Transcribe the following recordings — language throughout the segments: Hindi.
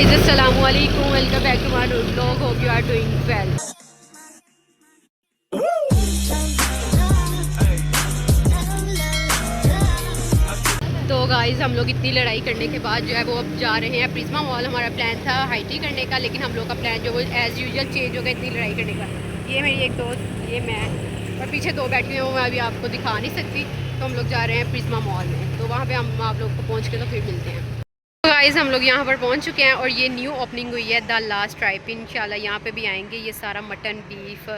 Assalamualaikum, welcome back to my new vlog. Hope you are doing well. तो गाइस हम लोग इतनी लड़ाई करने के बाद जो है वो अब जा रहे हैं प्रिज्मा मॉल। हमारा प्लान था हाई टी करने का, लेकिन हम लोग का प्लान जो वो एज़ यूजुअल चेंज हो गया इतनी लड़ाई करने का। ये मेरी एक दोस्त, ये मैं और पीछे दो बैठी हुई हैं, वो मैं अभी आपको दिखा नहीं सकती। तो हम लोग जा रहे हैं प्रिज्मा मॉल में, तो वहाँ पर हम आप लोग को पहुँच के तो फिर मिलते हैं। तो गाइस हम लोग यहाँ पर पहुँच चुके हैं और ये न्यू ओपनिंग हुई है द लास्ट ट्राइब। इंशाल्लाह यहाँ पे भी आएंगे। ये सारा मटन बीफ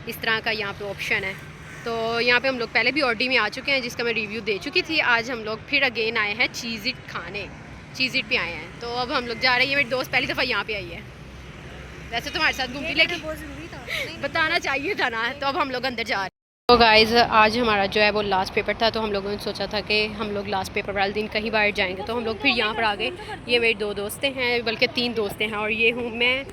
इस तरह का यहाँ पे ऑप्शन है। तो यहाँ पे हम लोग पहले भी ऑडी में आ चुके हैं जिसका मैं रिव्यू दे चुकी थी। आज हम लोग फिर अगेन आए हैं चीज़ इट खाने, चीज़ इट पे आए हैं। तो अब हम लोग जा रहे हैं। मेरी दोस्त पहली दफ़ा यहाँ पे आई है, वैसे तुम्हारे साथ घूमती लेकिन बताना चाहिए था ना। तो अब हम लोग अंदर जा रहे हैं। तो गाइज़ आज हमारा जो है वो लास्ट पेपर था, तो हम लोगों ने सोचा था कि हम लोग लास्ट पेपर वाले दिन कहीं बाहर जाएंगे। तो हम लोग फिर यहाँ पर आ गए। ये मेरी दो दोस्तें हैं, बल्कि तीन दोस्तें हैं, और ये हूँ मैं।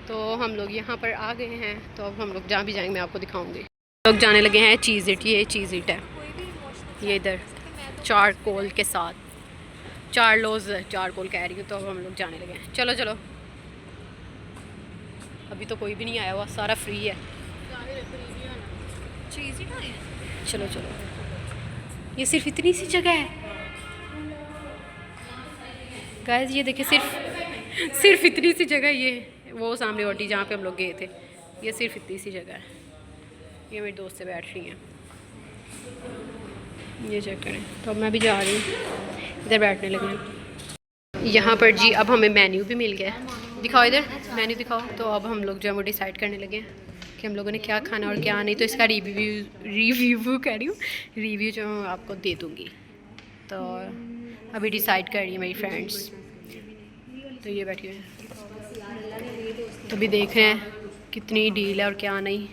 तो हम लोग यहाँ पर आ गए हैं। तो अब हम लोग जहाँ भी जाएंगे मैं आपको दिखाऊंगी। लोग जाने लगे हैं चीज़ इट। ये चीज़ इट है, ये इधर चारकोल के साथ, चारकोल कह रही हूँ। तो अब हम लोग जाने लगे हैं। चलो चलो, अभी तो कोई भी नहीं आया हुआ, सारा फ्री है। चलो चलो, ये सिर्फ इतनी सी जगह है गाइस। ये देखिए, सिर्फ इतनी सी जगह। ये वो सामने ओटी जहाँ पे हम लोग गए थे, ये सिर्फ इतनी सी जगह है। ये मेरी दोस्त से बैठ रही हैं, ये चेक करें। तो अब मैं भी जा रही हूँ, इधर बैठने लगे हैं यहाँ पर जी। अब हमें मेन्यू भी मिल गया है, दिखाओ इधर मेन्यू दिखाओ। तो अब हम लोग जो है वो डिसाइड करने लगे हैं कि हम लोगों ने क्या खाना और क्या नहीं। तो इसका रिव्यू कह रही हूँ, रिव्यू जो मैं आपको दे दूँगी। तो अभी डिसाइड कर रही है मेरी फ्रेंड्स। तो ये बैठी हुई हैं, तो अभी देख रहे हैं कितनी डील है और क्या नहीं।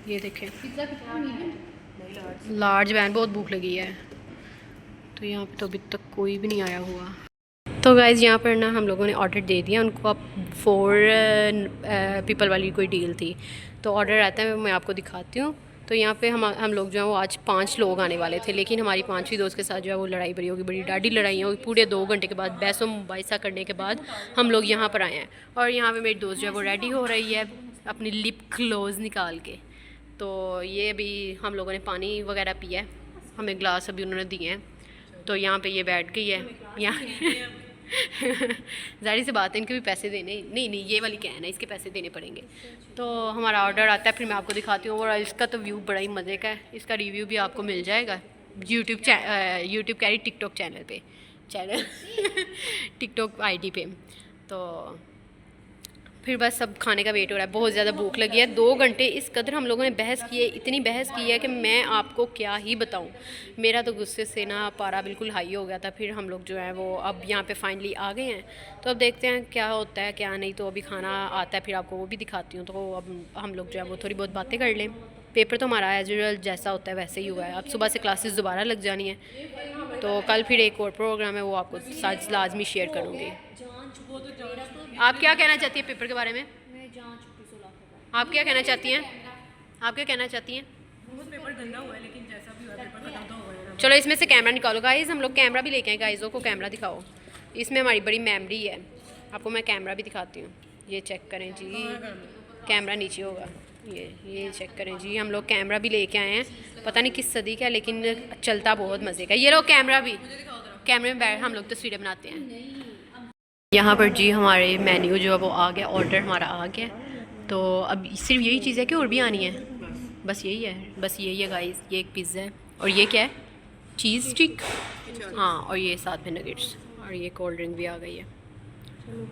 ये देखें, लार्ज वैन, बहुत भूख लगी है। तो यहाँ पे तो अभी तक कोई भी नहीं आया हुआ। तो गाइज़ यहाँ पर ना हम लोगों ने ऑर्डर दे दिया उनको। अब 4 पीपल वाली कोई डील थी। तो ऑर्डर आता है, मैं आपको दिखाती हूँ। तो यहाँ पे हम लोग जो है वो आज 5 लोग आने वाले थे, लेकिन हमारी 5वीं दोस्त के साथ जो है वो लड़ाई भरी होगी, बड़ी डाढ़ी लड़ाई होगी। पूरे 2 घंटे के बाद बहसो मुबाइसा करने के बाद हम लोग यहाँ पर आए हैं। और यहाँ पे मेरी दोस्त जो है वो रेडी हो रही है अपनी लिप ग्लोव्स निकाल के। तो ये अभी हम लोगों ने पानी वगैरह पिया है, हमें ग्लास अभी उन्होंने दिए हैं। तो यहाँ पे ये बैठ गई है यहाँ ज़ाहिर सी बात है, इनके भी पैसे देने, नहीं ये वाली कैन है, इसके पैसे देने पड़ेंगे। तो हमारा ऑर्डर आता है, फिर मैं आपको दिखाती हूँ। और इसका तो व्यू बड़ा ही मज़े का है। इसका रिव्यू भी आपको मिल जाएगा यूट्यूब कह रही टिकटॉक चैनल पे, टिकटॉक आईडी पे। तो फिर बस सब खाने का वेट हो रहा है। बहुत ज़्यादा भूख लगी है। 2 घंटे इस कदर हम लोगों ने बहस की है, इतनी बहस की है कि मैं आपको क्या ही बताऊं। मेरा तो गुस्से से ना पारा बिल्कुल हाई हो गया था। फिर हम लोग जो है वो अब यहाँ पे फाइनली आ गए हैं। तो अब देखते हैं क्या होता है क्या नहीं। तो अभी खाना आता है, फिर आपको वो भी दिखाती हूँ। तो अब हम लोग जो है वो थोड़ी बहुत बातें कर लें। पेपर तो हमारा एज यूजुअल जैसा होता है वैसे ही हुआ है। अब सुबह से क्लासेस दोबारा लग जानी है। तो कल फिर एक और प्रोग्राम है, वो आपको साथ लाजमी शेयर करूँगी। आप क्या कहना चाहती हैं पेपर के बारे में? आप क्या कहना चाहती हैं? आप क्या कहना चाहती हैं? पेपर गंदा हुआ है, लेकिन जैसा भी हुआ पेपर खत्म तो हुआ है। चलो इसमें से कैमरा निकालो गाइस। हम लोग कैमरा भी लेके आए, गाइज़ों को कैमरा दिखाओ। इसमें हमारी बड़ी मेमोरी है। आपको मैं कैमरा भी दिखाती हूँ, ये चेक करें जी। कैमरा नीचे होगा, ये चेक करें जी। हम लोग कैमरा भी लेके आए हैं, पता नहीं किस सदी का, लेकिन चलता बहुत मज़े का। ये लो कैमरा भी, कैमरे में बैठ हम लोग तस्वीरें बनाते हैं। यहाँ पर जी हमारे मेन्यू जो है वो आ गया, ऑर्डर हमारा आ गया। तो अब सिर्फ यही चीज़ है कि और भी आनी है? बस यही है, बस यही है गाइस। ये एक पिज़्ज़ा है, और ये क्या है? चीज़ स्टिक, हाँ। और ये साथ में नगेट्स, और ये कोल्ड ड्रिंक भी आ गई है।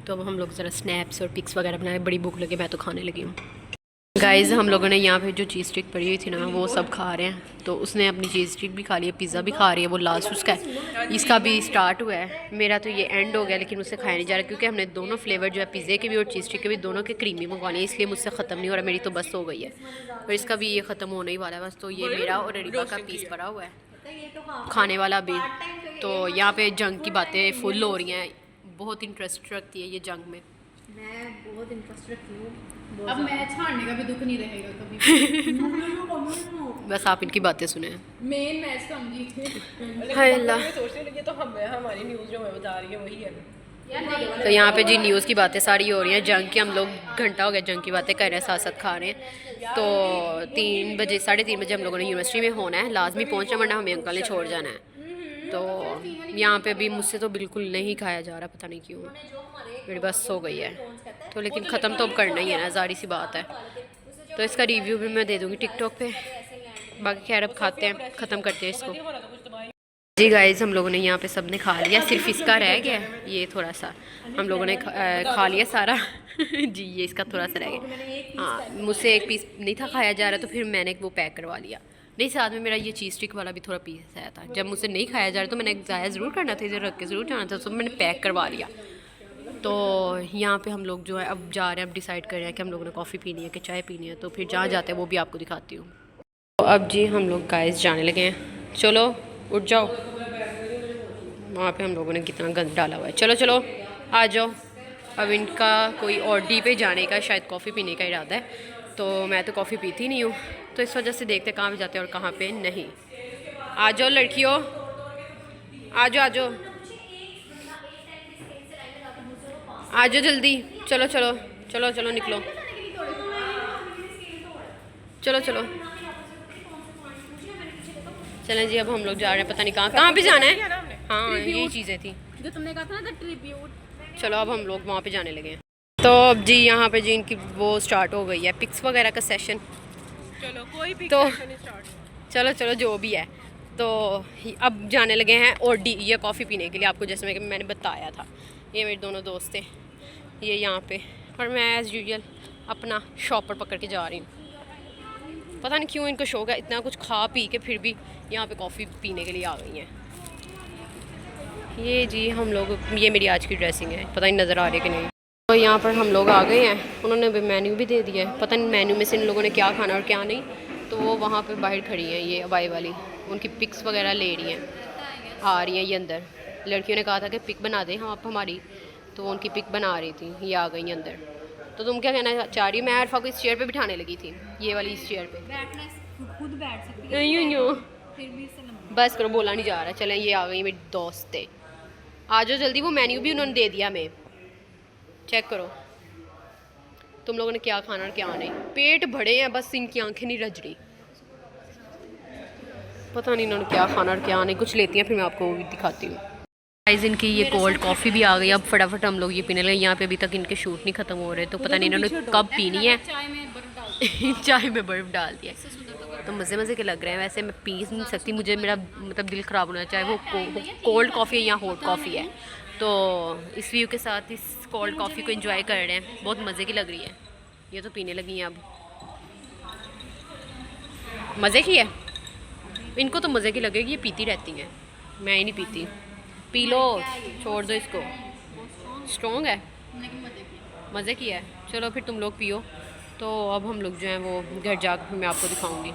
तो अब हम लोग ज़रा स्नैप्स और पिक्स वगैरह बनाए। बड़ी भूख लगी, मैं तो खाने लगी हूँ गाइज़। हम लोगों ने यहाँ पे जो चीज़ स्टिक पड़ी हुई थी ना, वो सब खा रहे हैं। तो उसने अपनी चीज़ स्टिक भी खा ली है, पिज़्ज़ा भी खा रही है, वो लास्ट उसका है। इसका भी स्टार्ट हुआ है, मेरा तो ये एंड हो गया, लेकिन मुझसे खाया नहीं जा रहा क्योंकि हमने दोनों फ्लेवर जो है पिज़्ज़े के भी और चीज़ स्टिक के भी दोनों के क्रीमी मंगवाने, इसलिए मुझसे ख़त्म नहीं हो रहा। मेरी तो बस हो गई है, और इसका भी ये ख़त्म होने ही वाला है बस। तो ये मेरा और अरीबा का पीस पड़ा हुआ है खाने वाला भी। तो यहाँ पर जंग की बातें फुल हो रही हैं, बहुत इंटरेस्ट रखती है ये जंग में। मैं बहुत इंटरेस्ट रखती हूँ। अब मैच हारने का भी दुख नहीं रहेगा कभी। बस आप इनकी बातें सुने। मेन मैच तो हम जीते। हाय अल्लाह। सोचने लगे तो हम हमारी न्यूज़ जो है बता रही है वही है। तो यहाँ पे जी न्यूज़ की बातें सारी हो रही हैं, जंग की। हम लोग घंटा हो गया जंग की बातें कर रहे हैं, साथ साथ खा रहे हैं। तो 3 बजे 3:30 बजे हम लोगों ने यूनिवर्सिटी में होना है, लाजमी पहुँचना, वरना हमें अंकल ने छोड़ जाना है। तो यहाँ पे भी मुझसे तो बिल्कुल नहीं खाया जा रहा, पता नहीं क्यों, मेरी बस हो गई है। तो लेकिन ख़त्म तो अब करना ही है ना, ज़ाहिर सी बात है। तो इसका रिव्यू भी मैं दे दूँगी टिकटॉक पे। बाकी खैर अब खाते हैं, ख़त्म करते हैं इसको। जी गाइस, हम लोगों ने यहाँ पे सब ने खा लिया, सिर्फ इसका रह गया ये थोड़ा सा। हम लोगों ने खा लिया सारा जी ये इसका थोड़ा सा रह गया। हाँ, मुझसे एक पीस नहीं था खाया जा रहा, तो फिर मैंने वो पैक करवा लिया। नहीं, साथ में मेरा ये चीज़ स्टिक वाला भी थोड़ा पीस आया था। जब मुझसे नहीं खाया जा रहा तो मैंने ज़ाया ज़रूर करना था, इधर रख के ज़रूर जाना था, तो मैंने पैक करवा लिया। तो यहाँ पे हम लोग जो है अब जा रहे हैं, अब डिसाइड कर रहे हैं कि हम लोगों ने कॉफ़ी पीनी है कि चाय पीनी है। तो फिर जहाँ जाते हैं वो भी आपको दिखाती हूँ। तो अब जी हम लोग गाइस जाने लगे हैं, चलो उठ जाओ। वहाँ पे हम लोगों ने कितना गंद डाला हुआ है। चलो चलो आ जाओ। अब इनका कोई और डी पे जाने का, शायद कॉफ़ी पीने का इरादा है। तो मैं तो कॉफ़ी पीती नहीं हूँ, तो इस वजह से देखते कहाँ पे जाते हैं और कहाँ पे नहीं। आ जाओ लड़कियों, आ जाओ आ जाओ आ जाओ जल्दी, चलो चलो चलो चलो निकलो, चलो चलो चलें जी। अब हम लोग जा रहे हैं, पता नहीं कहाँ पे जाना है। हाँ यही चीज़ें थी जो तुमने कहा था ना, ट्रिब्यूट। चलो अब हम लोग वहाँ पे जाने लगे हैं। तो अब जी यहाँ पे जी इनकी वो स्टार्ट हो गई है, पिक्स वगैरह का सेशन। चलो कोई भी तो स्टार्ट। चलो चलो जो भी है। तो अब जाने लगे हैं और डी ये कॉफ़ी पीने के लिए, आपको जैसे मैंने बताया था। ये मेरे दोनों दोस्त थे, ये यहाँ पे, और मैं एज़ यूजुअल अपना शॉपर पकड़ के जा रही हूँ। पता नहीं क्यों इनको शौक है, इतना कुछ खा पी के फिर भी यहाँ पे कॉफ़ी पीने के लिए आ गई हैं। ये जी हम लोग, ये मेरी आज की ड्रेसिंग है, पता नहीं नज़र आ रही है कि नहीं। तो यहाँ पर हम लोग आ गए हैं, उन्होंने भी मेन्यू भी दे दिया है। पता नहीं मेन्यू में से इन लोगों ने क्या खाना और क्या नहीं। तो वो वहाँ पे बाहर खड़ी हैं, ये अबाई वाली, उनकी पिक्स वगैरह ले रही हैं, आ रही हैं ये अंदर। लड़कियों ने कहा था कि पिक बना दें हम आप हमारी, तो वो उनकी पिक बना रही थी, ये आ गई अंदर। तो तुम क्या कहना चाह रही हो? मैं अरफा को इस चेयर पे बिठाने लगी थी, ये वाली इस चेयर पे। बैठना खुद बैठ सकती यूँ फिर भी इससे लंबा। बस करो, बोला नहीं जा रहा। चलें ये आ गई मेरी दोस्त है, आ जाओ जल्दी। वो मेन्यू भी उन्होंने दे दिया हमें, चेक करो तुम लोगों ने क्या खाना और क्या नहीं। पेट भरे हैं, बस इनकी आंखें नहीं रज रही। पता नहीं इन्होंने क्या खाना और क्या नहीं। कुछ लेती हैं फिर मैं आपको वो भी दिखाती हूँ। गाइस इनकी ये कोल्ड कॉफ़ी भी आ गई। अब फटाफट हम लोग ये पीने लगे। यहाँ पे अभी तक इनके शूट नहीं ख़त्म हो रहे, तो पता नहीं इन्होंने कब पीनी है। चाय में बर्फ डाल चाय में बर्फ़ डाल दिया, तो मज़े मज़े के लग रहे हैं। वैसे मैं पी नहीं सकती, मुझे मेरा मतलब दिल ख़राब होना, चाहे वो कोल्ड कॉफ़ी है या हॉट कॉफ़ी है। तो इस व्यू के साथ इस कोल्ड कॉफ़ी को एंजॉय कर रहे हैं, बहुत मज़े की लग रही है। ये तो पीने लगी हैं अब, मज़े की है। इनको तो मज़े की लगेगी, ये पीती रहती हैं, मैं ही नहीं पीती। पी लो, छोड़ दो इसको, स्ट्रॉन्ग है, मज़े की है। चलो फिर तुम लोग पियो। तो अब हम लोग जो हैं वो घर जाकर मैं आपको दिखाऊंगी।